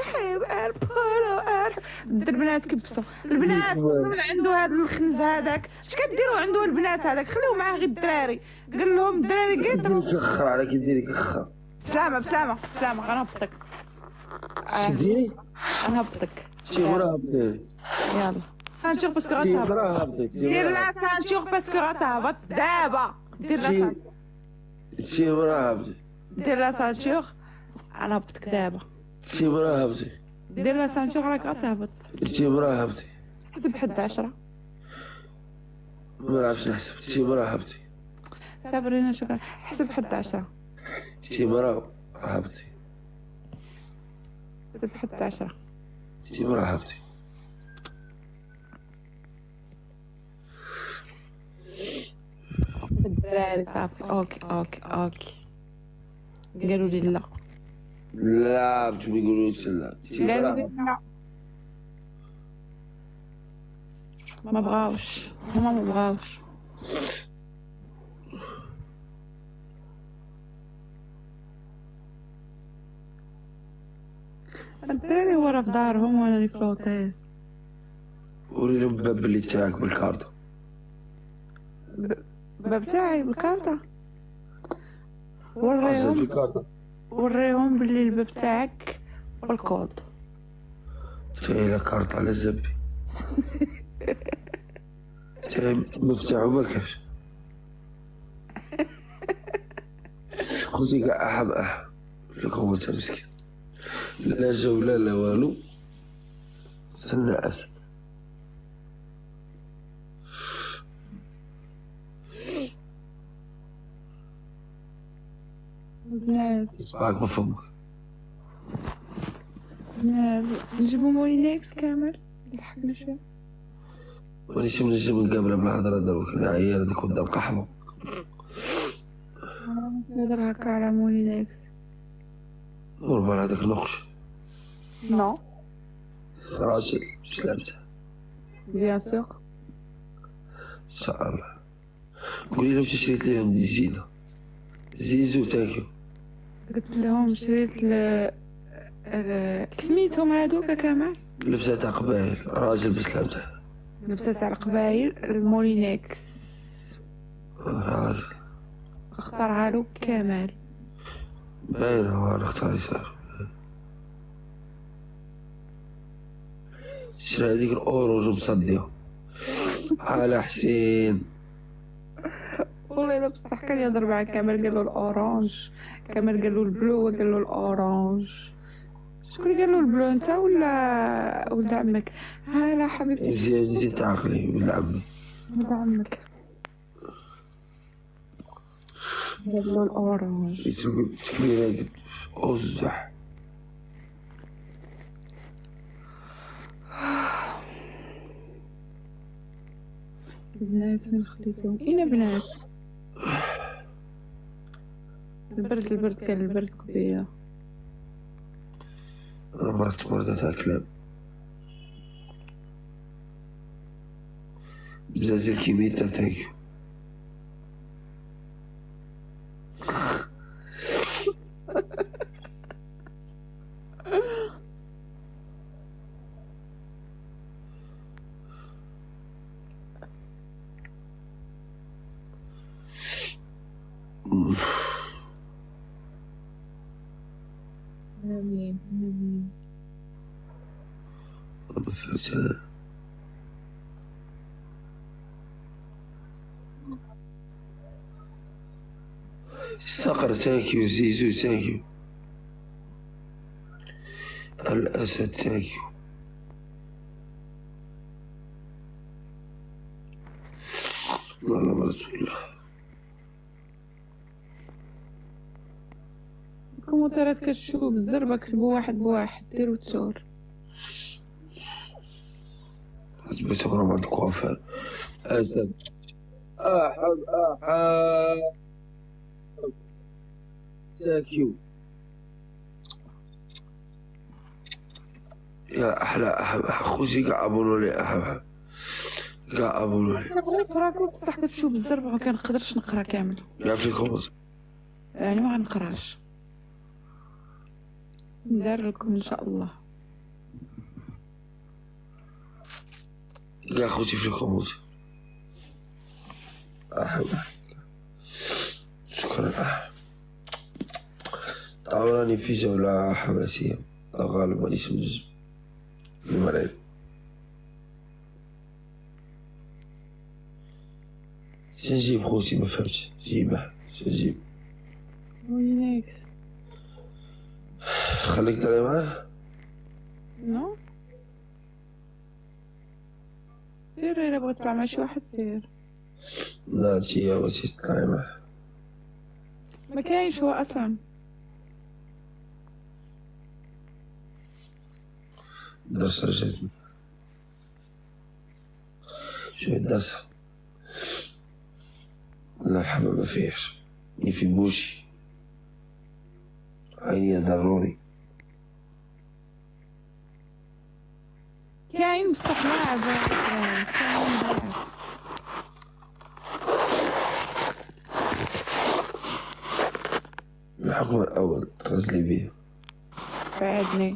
ارحب البولو ارحب. البنات كيبسوا البنات من عنده هذا الخنز هذاك. اش كديروا عنده البنات هذاك؟ خليو معاه غير الدراري. قال لهم الدراري قدروا كيخر على كيديري كخر. بسلامه بسلامه بسلامه. غنهبطك شديني غنهبطك تيورا هبطي يلا سانتيغ باسكو غتهبط. تيورا هبطي دير لا سانتيغ باسكو غتهبط دابا. دير لا تيورا هبطي دير لا سانتيغ غنهبطك دابا. تيورا هبطي دير لا سانتيغ راك غتهبط. تيورا هبطي حسب حد 10. ما نعرفش نحسب. تيورا هبطي صابرينا شكرا. حسب حد 10. تيورا هبطي حسب حد 10. تيورا هبطي. الدراري صافي اوكي اوكي اوكي. قالوا لي لا. لا بتقولوا يقولوا لا. قالوا لي لا ما بغاوش هما ما بغاوش. الدراري هو راه في دارهم وانا اللي في لوطيل. وري لهم الباب اللي تاعك بالكارطة. الباب تاعي بالكارطة. قصدي بالكارطة. وريهم بلي الباب تاعك بالكود. تاعي كارطة على الزبي. تاعي مفتاحو مكاش. قلتي كاع أحب لكم انت مسكين. لا جولة لا والو. سنة أسد. بنات صباعك بفمك. بنات نجيبو مولينكس كامل يضحكنا شوية. مانيش منجم نقابله بالهضرة دروك. انا عيان هذاك ودا القحبة. نهضر هكا على مولينكس. نورمال هذاك نقش. نو راجل بسلامته. بيان سور. ان شاء الله. قولي لهم شريت لهم جديدة. زيزو ثانكيو. قلت لهم شريت سميتهم هادوك كامل. لبسة تاع قبايل راجل بسلامته. لبسة تاع القبايل المولينكس. راجل اختارها له كمال. باين هو انا اختار يسار. شرا هذيك الاورنج مصدية على حسين. والله الا بصح كان يهضر مع كمال قال له الاورانج. كمال قال له البلو وقال له الاورانج. شكون اللي قال له البلو انت ولا عمك؟ ها لا حبيبتي زيد عقلي ولد عمي. ولد عمك قال له الاورانج. تكميلة اوزح. البنات وين خليتهم؟ اين بنات؟ البرد كان البرد كبيرة. انا مرت مرضى تاع كلاب. بزاز الكيميتا ثانكيو. نامين الصقر ثانكيو. زيزو ثانكيو. الأسد ثانكيو. والله ما رسول الله. الكومنتات كتشوف الزربة كتبوا واحد بواحد ديروا التور. حسبت غرام عند الكوافير. أسد أحب ثانكيو. يا أحلى أحب خوتي كاع أبونوا لي. أحب كاع أبونوا لي. انا بغيت نقراكم بصح كتشوف الزربة ما كنقدرش نقرا كامل كاع في الكومنت. يعني ما غنقراش. ندير لكم ان شاء الله. يا خوتي في الكومود. شكرا. تعاونني في جولة حماسية، لا غالب مانيش منجم المرعب. شنجيب خوتي ما فهمتش، جيبه شنجيب. وينكس؟ خليك تطلعي معاه. نو سير، إلا بغيت تطلع مع شي واحد سير. لا انتيا بغيتي تطلعي معاه. ما كاينش هو اصلا. درس رجعتني شوية درسة. الله يرحمها ما فيهاش، اللي في بوشي عيني ضروري. كاين بصح لاعب، كاين لاعب. الحكم الأول تغزلي بيه. بعدني.